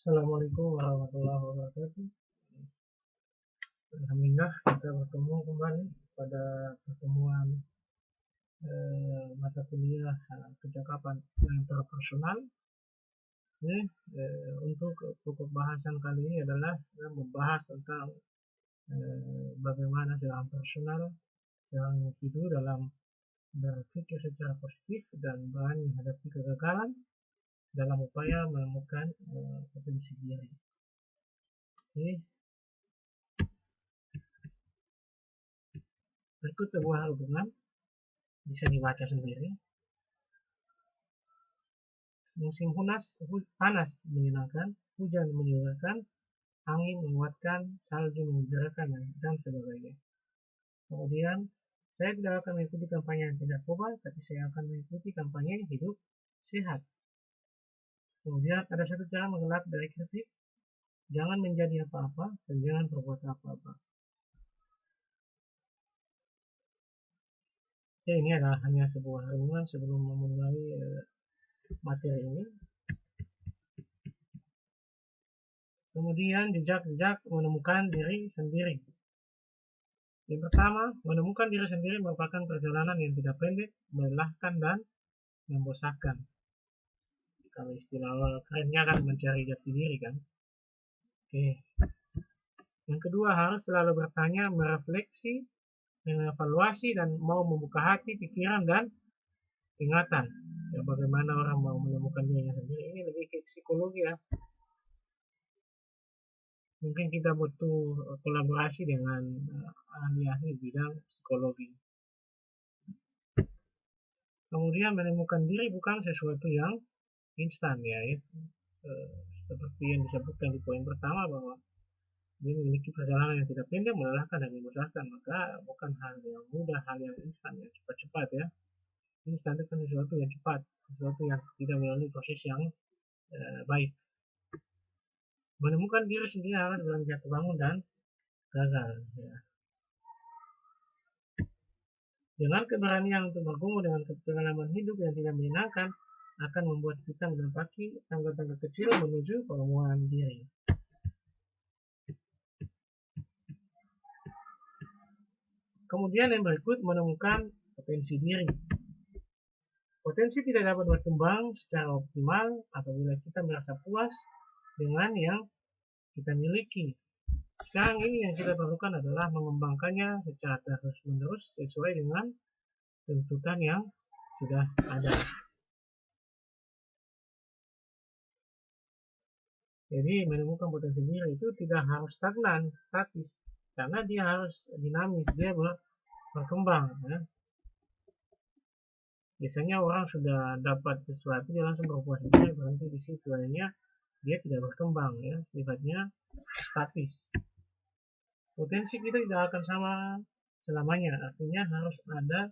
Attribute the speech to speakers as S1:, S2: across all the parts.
S1: Assalamualaikum warahmatullahi wabarakatuh. Alhamdulillah kita bertemu kembali pada pertemuan mata kuliah kecakapan interpersonal. Untuk pokok bahasan kali ini adalah membahas tentang bagaimana seorang personal, seorang individu dalam berpikir secara positif dan berani menghadapi kegagalan dalam upaya menemukan potensi diri. Berikut sebuah hubungan bisa dibaca sendiri. Musim panas menyenangkan, hujan menyenangkan, angin menguatkan, salju menggembirakan, dan sebagainya. Kemudian, saya tidak akan mengikuti kampanye yang tidak narkoba, tapi saya akan mengikuti kampanye hidup sehat. Kemudian, ada satu cara mengelak dari kritik, jangan menjadi apa-apa, dan jangan berbuat apa-apa. Ini adalah hanya sebuah renungan sebelum memulai materi ini. Kemudian jejak-jejak menemukan diri sendiri. Yang pertama, menemukan diri sendiri merupakan perjalanan yang tidak pendek, melelahkan, dan membosankan. Kalau istilah kerennya kan mencari jati diri kan. Oke. Yang kedua, harus selalu bertanya, merefleksi, mengevaluasi, dan mau membuka hati, pikiran, dan ingatan. Ya, bagaimana orang mau menemukan dirinya sendiri. Ini lebih ke psikologi ya. Mungkin kita butuh kolaborasi dengan ahli-ahli bidang psikologi. Kemudian menemukan diri bukan sesuatu yang instan ya. Seperti yang disebutkan di poin pertama bahwa dia memiliki perjalanan yang tidak pendek, melelahkan dan membosankan, maka bukan hal yang mudah, hal yang instan ya, cepat-cepat ya. Instan itu kan sesuatu yang cepat, sesuatu yang tidak melalui proses yang baik. Menemukan diri sendiri harus dalam jatuh bangun dan gagal ya. Dengan keberanian untuk bergumul dengan pengalaman hidup yang tidak menyenangkan akan membuat kita menapaki tangga-tangga kecil menuju pengembangan diri. Kemudian yang berikut, menemukan potensi diri. Potensi tidak dapat berkembang secara optimal apabila kita merasa puas dengan yang kita miliki. Sekarang ini yang kita perlukan adalah mengembangkannya secara terus-menerus sesuai dengan tuntutan yang sudah ada. Jadi menemukan potensi diri itu tidak harus stagnan, statis, karena dia harus dinamis, dia berkembang. Ya. Biasanya orang sudah dapat sesuatu, dia langsung berpuas diri, berhenti di situ, akhirnya dia tidak berkembang, ya, sifatnya statis. Potensi kita tidak akan sama selamanya, artinya harus ada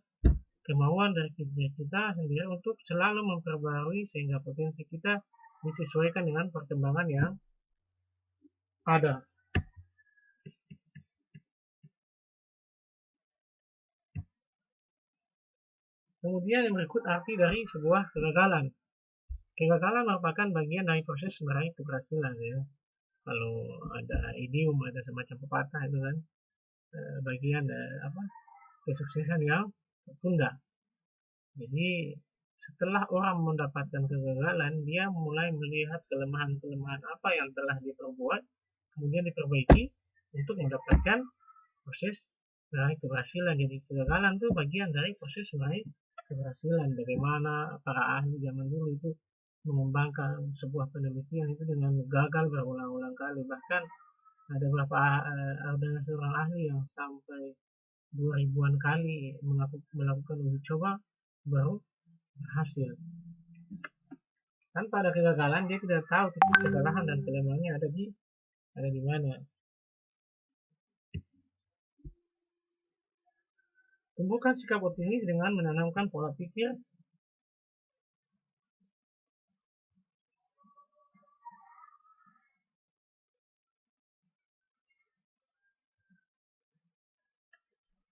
S1: kemauan dari diri kita sendiri untuk selalu memperbarui sehingga potensi kita disesuaikan dengan perkembangan yang ada. Kemudian yang berikut arti dari sebuah kegagalan. Kegagalan merupakan bagian dari proses meraih keberhasilan ya. Kalau ada idiom, ada semacam pepatah itu kan bagian dari kesuksesan yang tertunda. Jadi setelah orang mendapatkan kegagalan, dia mulai melihat kelemahan-kelemahan apa yang telah diperbuat, kemudian diperbaiki untuk mendapatkan proses meraih keberhasilan. Jadi kegagalan itu bagian dari proses meraih keberhasilan. Bagaimana para ahli zaman dulu itu mengembangkan sebuah penelitian itu dengan gagal berulang-ulang kali. Bahkan ada seorang ahli yang sampai 2000-an kali melakukan uji coba baru berhasil. Tanpa ada kegagalan, dia tidak tahu titik kesalahan dan kelemahannya ada di mana. Tumbuhkan sikap optimis dengan menanamkan pola pikir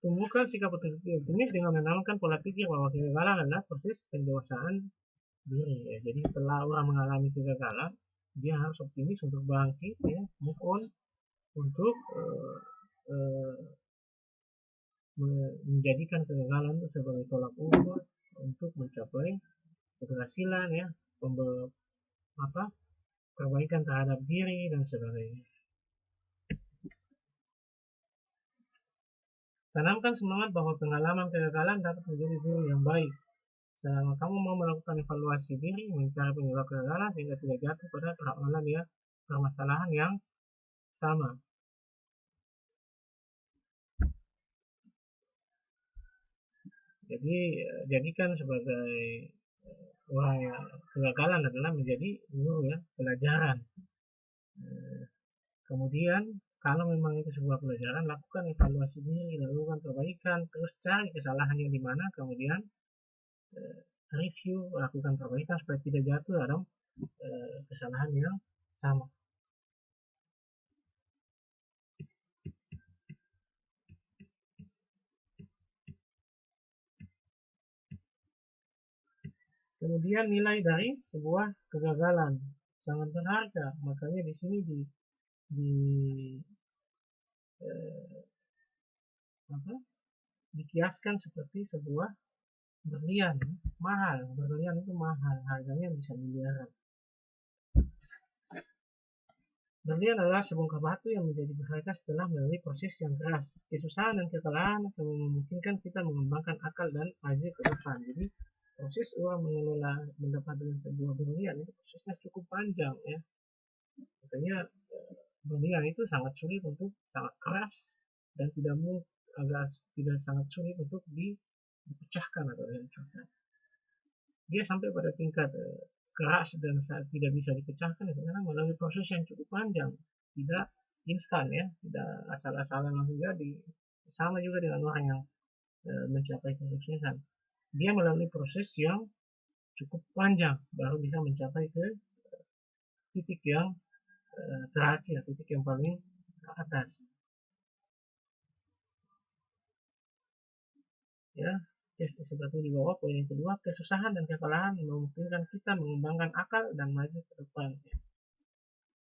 S1: dengan menanamkan pola pikir bahwa kegagalan adalah proses pendewasaan diri. Ya. Jadi setelah orang mengalami kegagalan, dia harus optimis untuk bangkit, ya, move on, untuk menjadikan kegagalan itu sebagai tolak ukur untuk mencapai keberhasilan, ya, perbaikan terhadap diri dan sebagainya. Tanamkan semangat bahwa pengalaman kegagalan dapat menjadi guru yang baik. Selama kamu mau melakukan evaluasi diri, mencari penyebab kegagalan sehingga tidak jatuh pada permasalahan yang sama. Jadi jadikan sebagai orang yang kegagalan adalah menjadi guru, ya, pelajaran. Kemudian kalau memang itu sebuah pelajaran, lakukan evaluasi diri, lakukan perbaikan, terus cari kesalahannya di mana, kemudian review, lakukan perbaikan supaya tidak jatuh dalam kesalahan yang sama. Kemudian nilai dari sebuah kegagalan sangat berharga, makanya di sini dikiaskan seperti sebuah berlian, mahal. Berlian itu mahal, harganya bisa miliaran. Berlian adalah sebongkah batu yang menjadi berharga setelah melalui proses yang keras. Kesusahan dan kekalahan akan memungkinkan kita mengembangkan akal dan maju ke depan. Jadi proses orang mengelola mendapatkan sebuah berlian itu prosesnya cukup panjang, ya. Makanya berlian itu sangat sulit untuk, sangat keras, dan tidak sangat sulit untuk dipecahkan atau dihancurkan. Dia sampai pada tingkat keras dan tidak bisa dipecahkan karena melalui proses yang cukup panjang, tidak instan, ya, tidak asal-asalan langsung jadi. Sama juga dengan orang yang mencapai kesuksesan, dia melalui proses yang cukup panjang baru bisa mencapai ke titik yang terakhir, titik yang paling atas, ya. Seperti di bawah poin yang kedua, kesusahan dan kekalahan memungkinkan kita mengembangkan akal dan maju ke depan.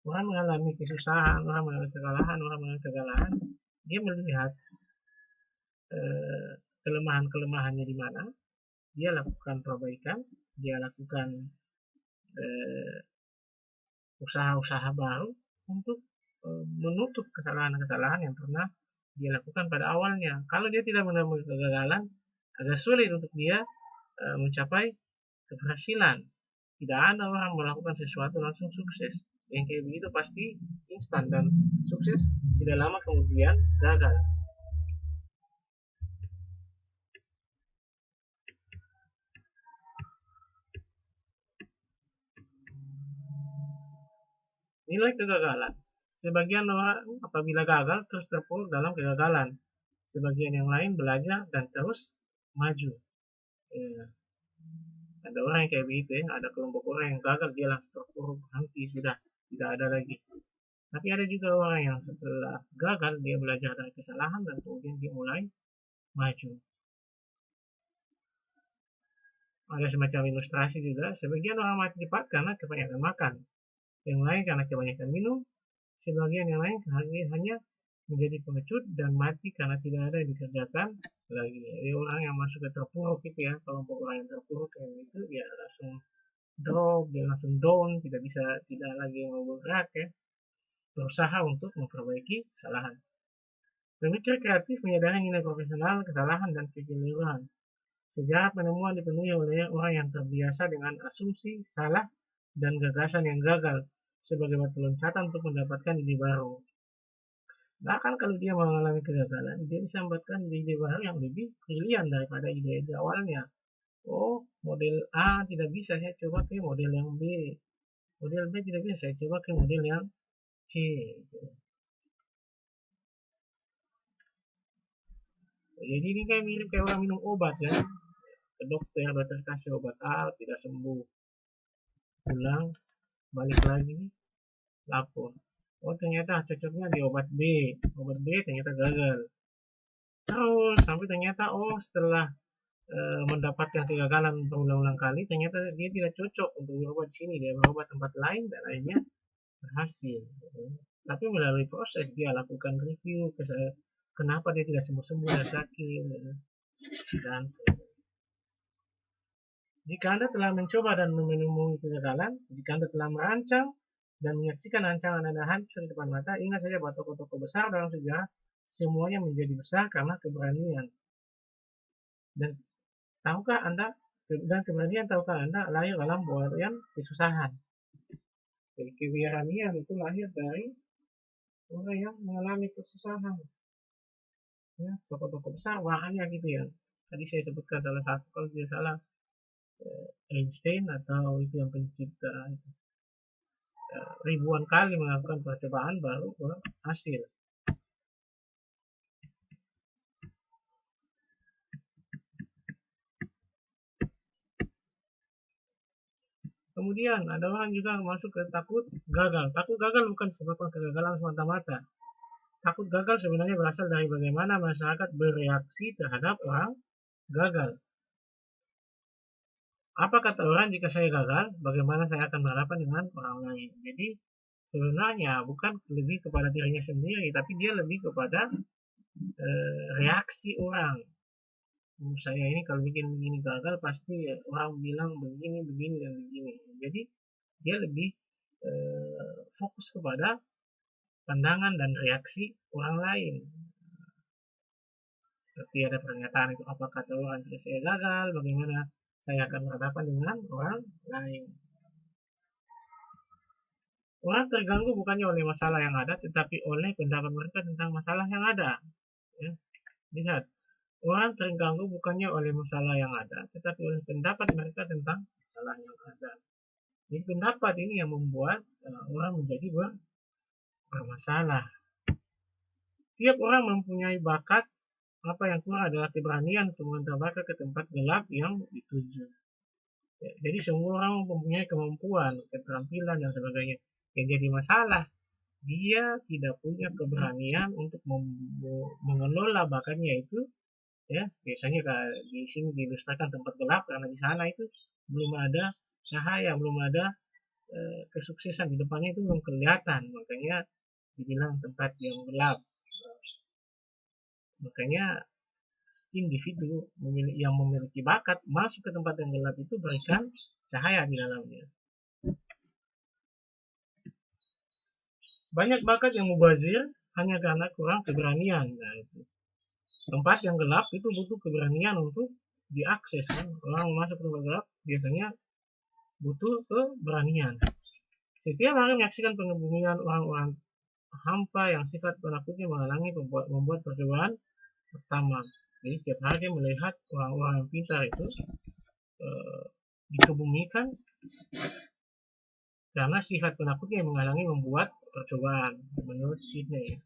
S1: Orang mengalami kesusahan, orang mengalami kegagalan, dia melihat kelemahan-kelemahannya di mana, dia lakukan perbaikan, dia lakukan usaha-usaha baru untuk menutup kesalahan-kesalahan yang pernah dia lakukan pada awalnya. Kalau dia tidak menemukan kegagalan, agak sulit untuk dia mencapai keberhasilan. Tidak ada orang melakukan sesuatu langsung sukses. Yang kayak begitu pasti instan dan sukses tidak lama kemudian gagal. Nilai kegagalan. Sebagian orang apabila gagal terus terpuruk dalam kegagalan. Sebagian yang lain belajar dan terus maju. Ya. Ada orang yang kayak begitu, ya. Ada kelompok orang yang gagal, dia langsung terpuruk, berhenti, sudah tidak ada lagi. Tapi ada juga orang yang setelah gagal dia belajar dari kesalahan dan kemudian dia mulai maju. Ada semacam ilustrasi juga, sebagian orang mati cepat karena kebanyakan makan, yang lain karena kebanyakan minum, sebagian yang lain hanya menjadi pengecut dan mati karena tidak ada yang dikerjakan lagi. Jadi orang yang masuk ke terpuruk itu, ya, kelompok orang yang terpuruk kayak gitu, dia langsung drop, dia langsung down, tidak lagi mau bergerak, ya, berusaha untuk memperbaiki kesalahan. Pemikir kreatif menyadari nilai profesional, kesalahan, dan kekeliruan. Sejarah penemuan dipenuhi oleh orang yang terbiasa dengan asumsi salah dan gagasan yang gagal sebagai batu loncatan untuk mendapatkan ide baru. Bahkan kalau dia mengalami kegagalan, dia bisa mendapatkan ide baru yang lebih brilian daripada ide-ide awalnya. Oh, model A tidak bisa, saya coba ke model yang B. Model B tidak bisa, saya coba ke model yang C. Jadi ini kayak mirip kayak orang minum obat, ya. Ke dokter kasih obat A, tidak sembuh. Pulang, balik lagi, lapor. Oh, ternyata cocoknya di obat B. Obat B ternyata gagal. Terus sampai ternyata setelah mendapatkan kegagalan berulang-ulang kali, ternyata dia tidak cocok untuk berobat di sini, dia berobat tempat lain dan akhirnya berhasil. Tapi melalui proses dia lakukan review, kenapa dia tidak sembuh-sembuh dan sakit, dan jika Anda telah mencoba dan menemui kegagalan, jika Anda telah merancang dan menyaksikan rancangan Anda hancur di depan mata, ingat saja bahwa tokoh-tokoh besar dalam sejarah semuanya menjadi besar karena keberanian. Dan tahukah Anda, dan keberanian tahukah Anda lahir dalam buayan kesusahan. Jadi keberanian itu lahir dari orang yang mengalami kesusahan. Ya, tokoh-tokoh besar banyak gitu ya. Tadi saya sebutkan salah satu kalau tidak salah Einstein atau itu yang pencipta ribuan kali melakukan percobaan baru berhasil. Kemudian ada orang juga masuk ke takut gagal. Takut gagal bukan sebabkan kegagalan semata-mata. Takut gagal sebenarnya berasal dari bagaimana masyarakat bereaksi terhadap orang gagal. Apa kata orang jika saya gagal, bagaimana saya akan berhadapan dengan orang lain. Jadi sebenarnya bukan lebih kepada dirinya sendiri, tapi dia lebih kepada reaksi orang. Saya ini kalau bikin begini gagal pasti orang bilang begini, begini, dan begini. Jadi dia lebih fokus kepada pandangan dan reaksi orang lain. Seperti ada pernyataan itu, apa kata orang jika saya gagal, bagaimana saya akan berhadapan dengan orang lain. Orang terganggu bukannya oleh masalah yang ada, tetapi oleh pendapat mereka tentang masalah yang ada. Ya. Lihat, orang terganggu bukannya oleh masalah yang ada, tetapi oleh pendapat mereka tentang masalah yang ada. Jadi pendapat ini yang membuat orang menjadi bermasalah. Tiap orang mempunyai bakat, apa yang kurang adalah keberanian untuk mengantar bakat ke tempat gelap yang dituju. Ya, jadi semua orang mempunyai kemampuan, keterampilan, dan sebagainya. Yang jadi masalah, dia tidak punya keberanian untuk mengelola bakatnya itu. Ya, biasanya di sini diilustrasikan tempat gelap karena di sana itu belum ada cahaya, belum ada kesuksesan di depannya itu belum kelihatan, makanya dibilang tempat yang gelap. Makanya individu yang memiliki bakat masuk ke tempat yang gelap itu berikan cahaya di dalamnya. Banyak bakat yang mubazir hanya karena kurang keberanian. Nah, itu. Tempat yang gelap itu butuh keberanian untuk diakses kan. Orang masuk ke tempat gelap biasanya butuh keberanian. Setiap hari menyaksikan pengebumian orang-orang hampa yang sifat penakutnya menghalangi membuat percobaan pertama. Jadi setiap hari dia melihat orang-orang yang pintar itu dikebumikan karena sifat penakutnya yang menghalangi membuat percobaan menurut Sydney.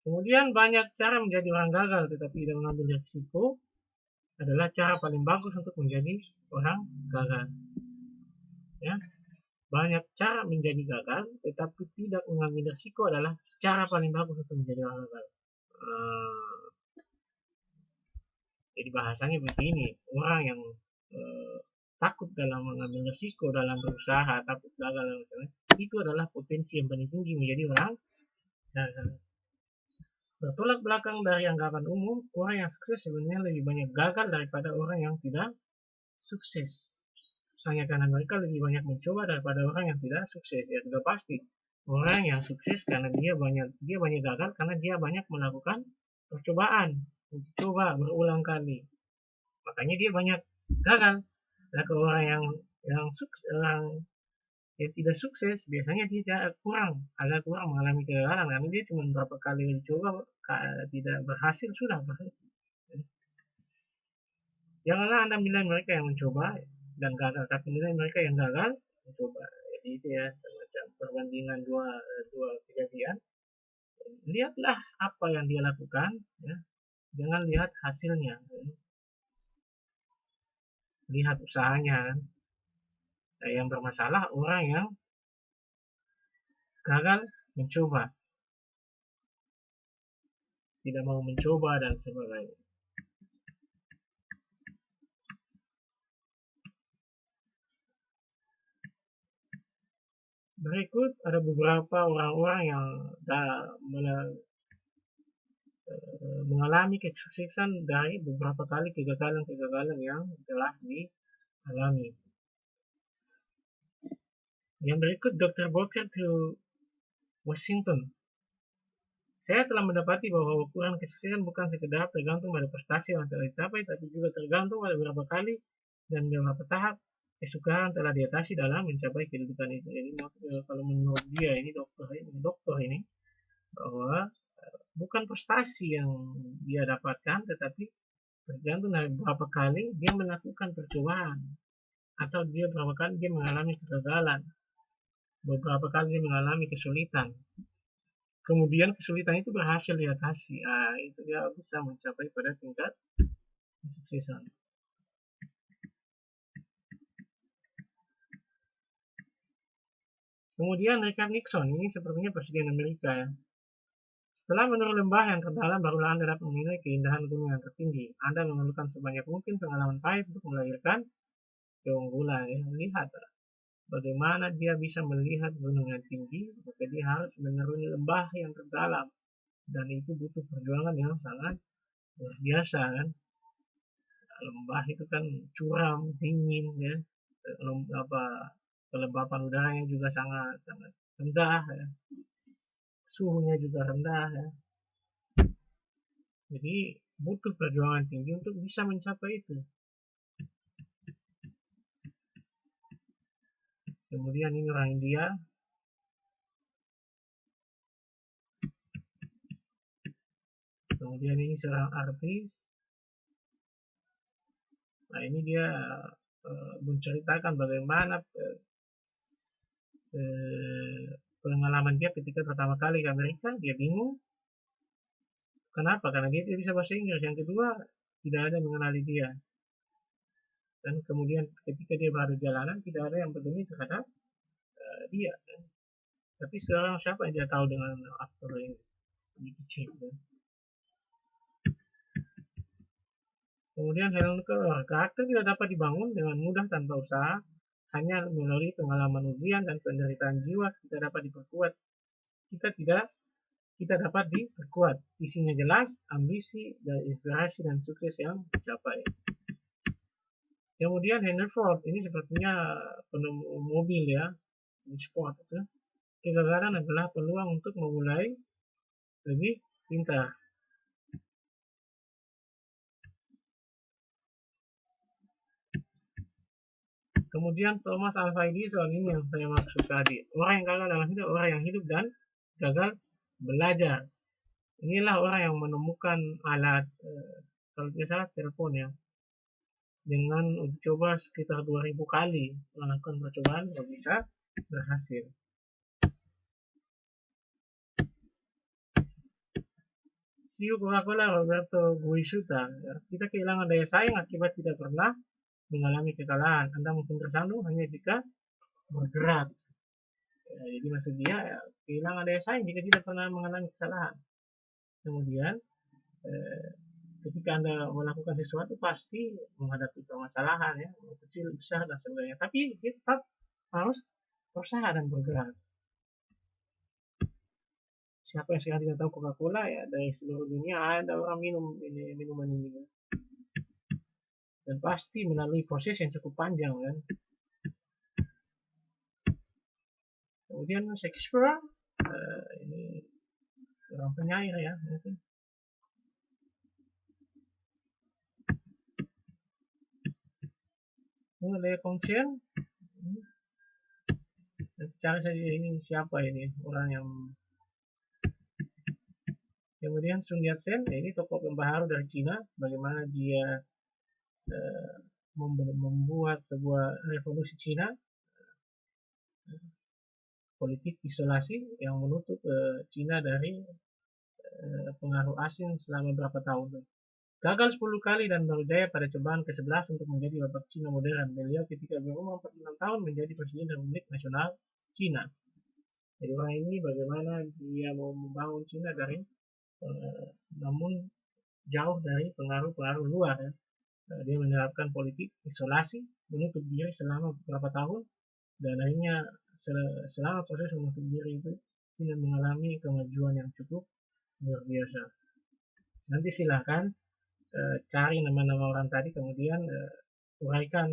S1: Kemudian banyak cara menjadi orang gagal tetapi tidak mengambil risiko adalah cara paling bagus untuk menjadi orang gagal. Ya, banyak cara menjadi gagal tetapi tidak mengambil risiko adalah cara paling bagus untuk menjadi orang gagal. Jadi bahasanya begini, orang yang takut dalam mengambil risiko dalam berusaha, takut gagal dan sebagainya, itu adalah potensi yang paling tinggi menjadi orang gagal. Bertolak belakang dari anggapan umum, orang yang sukses sebenarnya lebih banyak gagal daripada orang yang tidak sukses. Hanya karena mereka lebih banyak mencoba daripada orang yang tidak sukses. Ya sudah pasti. Orang yang sukses karena dia banyak gagal karena dia banyak melakukan percobaan, mencoba berulang kali. Makanya dia banyak gagal. Nah, kalau orang yang sukses, orang yang tidak sukses biasanya dia agak kurang mengalami kegagalan karena dia cuma beberapa kali mencoba tidak berhasil sudah berhenti. Janganlah Anda menilai mereka yang mencoba dan gagal, tapi nilai mereka yang gagal mencoba. Jadi itu ya semacam perbandingan dua kejadian. Lihatlah apa yang dia lakukan, ya. Jangan lihat hasilnya, ya. Lihat usahanya. Nah, yang bermasalah orang yang gagal mencoba, tidak mau mencoba dan sebagainya. Berikut ada beberapa orang-orang yang mengalami kesuksesan dari beberapa kali kegagalan-kegagalan yang telah dialami. Yang berikut Dr. Booker T. Washington. Saya telah mendapati bahwa ukuran kesuksesan bukan sekedar tergantung pada prestasi yang telah dicapai, tapi juga tergantung pada beberapa kali dan beberapa tahap kesukaran telah diatasi dalam mencapai kedudukan itu. Jadi kalau menurut dia ini dokter ini bahwa bukan prestasi yang dia dapatkan, tetapi tergantung dari berapa kali dia melakukan percobaan atau dia berapa kali dia mengalami kegagalan, beberapa kali dia mengalami kesulitan. Kemudian kesulitan itu berhasil diatasi. Itu dia bisa mencapai pada tingkat kesuksesan. Kemudian Richard Nixon, ini sepertinya Presiden Amerika ya. Setelah menurun lembah yang terdalam, barulah Anda dapat menilai keindahan gunung yang tertinggi. Anda memerlukan sebanyak mungkin pengalaman pahit untuk melahirkan keunggulan. Ya. Lihat bagaimana dia bisa melihat gunung yang tinggi, maka dia harus menuruni lembah yang terdalam. Dan itu butuh perjuangan yang sangat luar biasa kan. Lembah itu kan curam, dingin ya. Kelembapan udaranya juga sangat rendah ya. Suhunya juga rendah ya. Jadi butuh perjuangan tinggi untuk bisa mencapai itu. Kemudian ini orang India. Kemudian ini seorang artis. Nah ini dia menceritakan bagaimana pengalaman dia ketika pertama kali ke Amerika. Dia bingung. Kenapa? Karena dia tidak bisa bahasa Inggris. Yang kedua, tidak ada yang mengenali dia. Dan kemudian ketika dia berada di jalanan, tidak ada yang peduli terhadap dia. Tapi sekarang siapa yang dia tahu dengan aktor ini? Kecil. Kemudian Helen Keller, karakter tidak dapat dibangun dengan mudah tanpa usaha. Hanya melalui pengalaman ujian dan penderitaan jiwa kita dapat diperkuat. Kita dapat diperkuat. Isinya jelas, ambisi, dan inspirasi dan sukses yang dicapai. Kemudian Henry Ford, ini sepertinya penemu mobil ya, sport itu. Kegagalan adalah peluang untuk memulai lebih pintar. Kemudian Thomas Alva Edison, ini yang saya maksud tadi. Orang yang gagal dalam hidup, orang yang hidup dan gagal belajar. Inilah orang yang menemukan alat, kalau tidak salah telepon ya, dengan uji coba sekitar 2000 kali melakukan percobaan baru bisa berhasil. CEO Coca-Cola Roberto Guisuta, ya, kita kehilangan daya saing akibat tidak pernah mengalami kekalahan. Anda mungkin tersandung hanya jika bergerak. Ya, jadi maksud dia ya, kehilangan daya saing jika tidak pernah mengalami kesalahan. Kemudian ketika Anda melakukan sesuatu pasti menghadapi permasalahan ya, kecil, besar dan sebagainya. Tapi dia tetap harus berusaha dan bergerak. Siapa yang sekarang tidak tahu Coca-Cola ya, dari seluruh dunia ada orang minum minuman ini kan. Dan pasti melalui proses yang cukup panjang kan. Kemudian Shakespeare, ini seorang penyair ya mungkin. Lea Kongsian, cari saja ini siapa ini orang yang. Kemudian Sun Yat-sen, ini tokoh pembaharu dari Cina, bagaimana dia membuat sebuah revolusi Cina, politik isolasi yang menutup Cina dari pengaruh asing selama berapa tahun. Gagal 10 kali dan baru jaya pada cobaan ke-11 untuk menjadi bapak Cina modern. Beliau ketika berumur 46 tahun menjadi Presiden Republik Nasional Cina. Jadi orang ini bagaimana dia mau membangun Cina dari namun jauh dari pengaruh-pengaruh luar ya. Dia menerapkan politik isolasi, menutup diri selama beberapa tahun dan akhirnya selama proses membentuk diri itu Cina mengalami kemajuan yang cukup luar biasa. Nanti silahkan cari nama-nama orang tadi, kemudian uraikan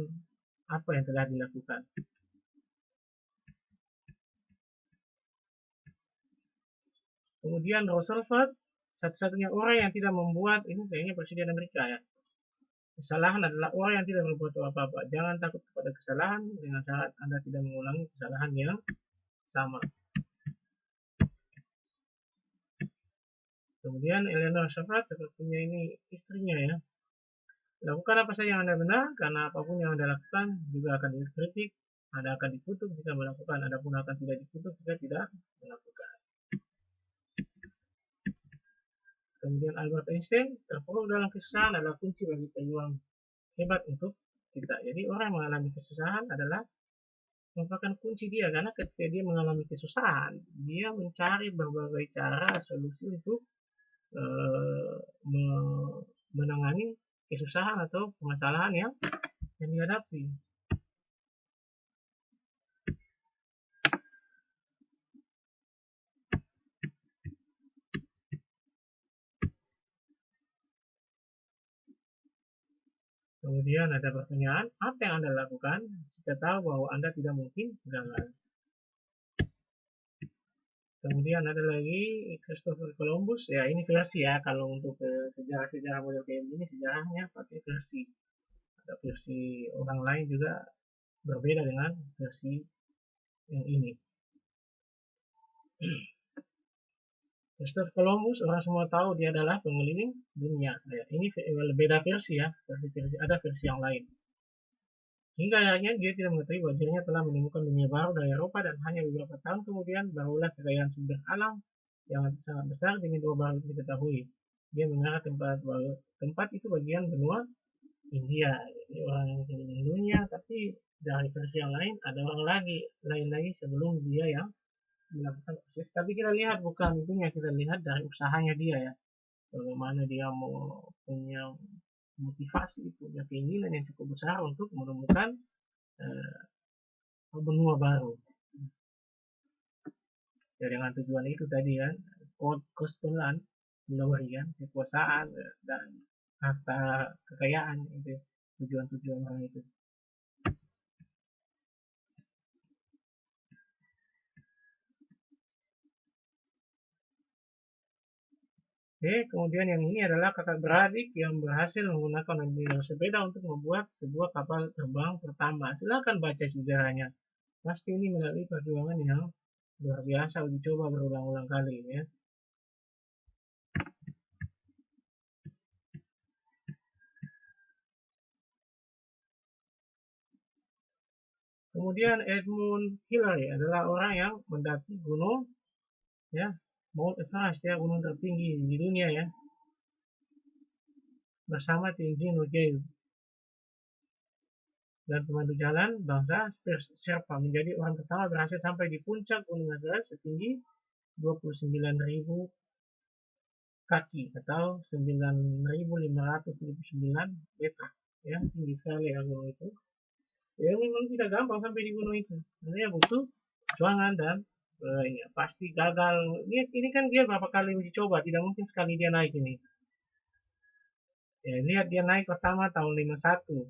S1: apa yang telah dilakukan. Kemudian Roosevelt, satu-satunya orang yang tidak membuat, ini kayaknya Presiden Amerika ya, kesalahan adalah orang yang tidak berbuat apa-apa. Jangan takut kepada kesalahan dengan syarat Anda tidak mengulangi kesalahan yang sama. Kemudian Eleanor Roosevelt, sepertinya ini istrinya ya. Lakukan apa saja yang Anda benar, karena apapun yang Anda lakukan juga akan dikritik, Anda akan dikutuk jika melakukan, Anda pun akan tidak dikutuk jika tidak melakukan. Kemudian Albert Einstein, terpuruk dalam kesusahan adalah kunci bagi peluang hebat untuk kita. Jadi orang yang mengalami kesusahan adalah merupakan kunci dia, karena ketika dia mengalami kesusahan, dia mencari berbagai cara, solusi untuk menangani kesusahan atau permasalahan yang dihadapi. Kemudian ada pertanyaan, apa yang Anda lakukan jika tahu bahwa Anda tidak mungkin gagal? Kemudian ada lagi Christopher Columbus, ya ini versi ya, kalau untuk sejarah-sejarah model kayak begini sejarahnya pakai versi. Ada versi orang lain juga berbeda dengan versi yang ini. Christopher Columbus, orang semua tahu dia adalah pengeliling dunia. Ya, ini beda versi ya, ada versi yang lain. Hingga akhirnya dia tidak mengetahui bahwa dirinya telah menemukan dunia baru dari Eropa, dan hanya beberapa tahun kemudian barulah kekayaan sumber alam yang sangat besar dengan dua baru diketahui. Dia mengarah tempat itu bagian benua India. Jadi orang yang keliling dunia, tapi dari versi yang lain ada orang lain lagi sebelum dia yang melakukan proses. Tapi kita lihat bukan itunya, kita lihat dari usahanya dia ya, bagaimana dia mau punya motivasi, punya keinginan yang cukup besar untuk menemukan benua baru. Ya, dengan tujuan itu tadi kan, kospelan, melawarian, kekuasaan dan harta kekayaan, itu tujuan-tujuan orang itu. Oke, kemudian yang ini adalah kakak beradik yang berhasil menggunakan sepeda untuk membuat sebuah kapal terbang pertama. Silakan baca sejarahnya. Pasti ini melalui perjuangan yang luar biasa, uji coba berulang-ulang kali ya. Kemudian Edmund Hillary adalah orang yang mendaki gunung ya, Mount Everest ya, gunung tertinggi di dunia ya, bersama Tenzing Norgay dan pemandu jalan bangsa Sherpa, menjadi orang pertama berhasil sampai di puncak gunung Everest setinggi 29.000 kaki atau 9.579 meter ya, tinggi sekali ya gunung itu. Ya memang tidak gampang sampai di gunung itu, sebenarnya butuh perjuangan dan ya, pasti gagal. Ini kan dia berapa kali uji coba, tidak mungkin sekali dia naik ini. Ya, lihat dia naik pertama tahun 51,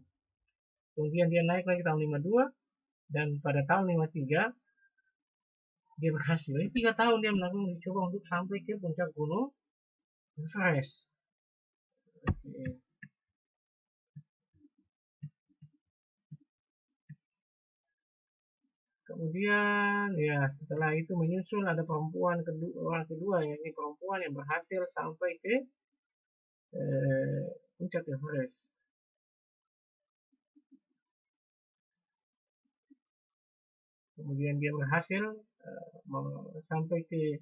S1: kemudian dia naik lagi tahun 52, dan pada tahun 53 dia berhasil. Ini 3 tahun dia melakukan uji coba untuk sampai ke puncak gunung Everest. Oke. Kemudian ya setelah itu menyusul ada orang kedua ya, ini perempuan yang berhasil sampai ke puncak Everest. Kemudian dia berhasil sampai ke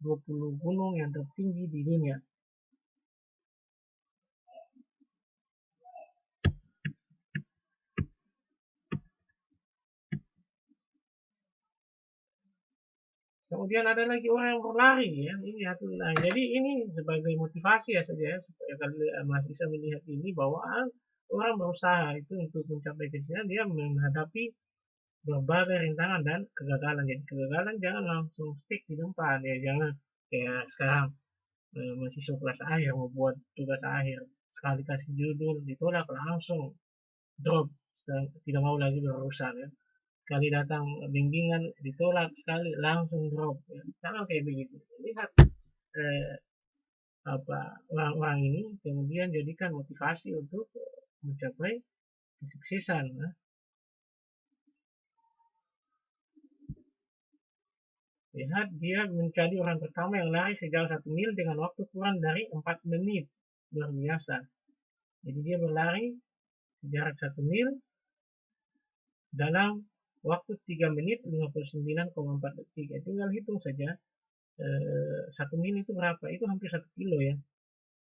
S1: 20 gunung yang tertinggi di dunia. Kemudian ada lagi orang yang berlari ya, ini atlet lari. Jadi ini sebagai motivasi ya saja ya, supaya kalian mahasiswa melihat ini bahwa orang berusaha itu untuk mencapai ke sana, dia menghadapi berbagai rintangan dan kegagalan. Jadi kegagalan jangan langsung stick di tempat ya, jangan kayak sekarang mahasiswa kelas akhir mau buat tugas akhir, sekali kasih judul ditolak langsung drop dan tidak mau lagi berurusan ya. Sekali datang bimbingan ditolak sekali langsung drop ya. Jangan kayak begitu. Lihat eh, apa orang-orang ini kemudian jadikan motivasi untuk mencapai kesuksesan ya. Lihat dia menjadi orang pertama yang lari sejauh 1 mil dengan waktu kurang dari 4 menit. Luar biasa. Jadi dia berlari jarak 1 mil dalam waktu 3 menit 59,4 detik. Ya, tinggal hitung saja 1 mil itu berapa? Itu hampir 1 kilo ya.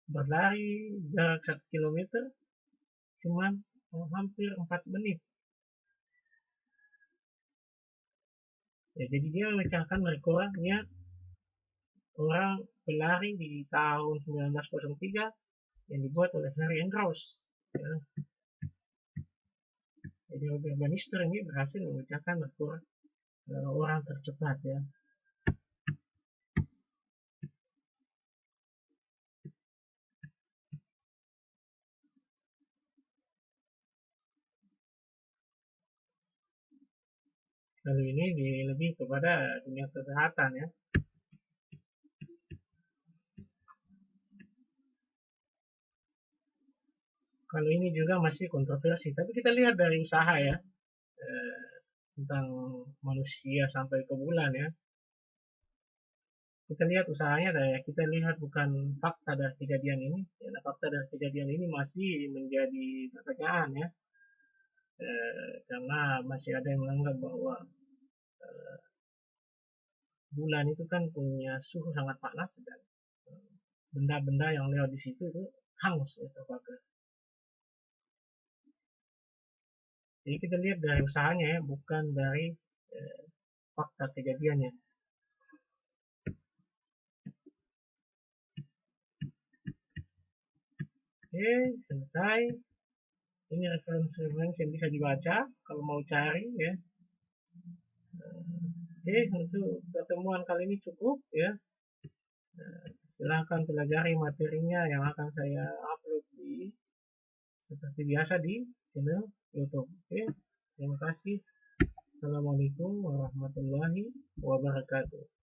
S1: Berlari jarak 1 kilometer cuman hampir 4 menit. Ya, jadi dia memecahkan rekornya orang pelari di tahun 1903 yang dibuat oleh Harry Andrews. Ya. Jadi Robert Bannister ini berhasil memecahkan rekor orang tercepat ya. Lalu ini lebih kepada dunia kesehatan ya. Kalau ini juga masih kontroversi, tapi kita lihat dari usaha ya, tentang manusia sampai ke bulan ya. Kita lihat usahanya, kita lihat bukan fakta dari kejadian ini. Ya, fakta dari kejadian ini masih menjadi pertanyaan ya, karena masih ada yang menganggap bahwa bulan itu kan punya suhu sangat panas dan benda-benda yang lewat di situ itu hangus ya terbakar. Jadi kita lihat dari usahanya ya, bukan dari fakta kejadiannya. Oke, selesai. Ini referensi yang bisa dibaca kalau mau cari ya. Oke, untuk pertemuan kali ini cukup ya. Silahkan pelajari materinya yang akan saya upload seperti biasa di channel YouTube. Oke, terima kasih. Assalamualaikum warahmatullahi wabarakatuh.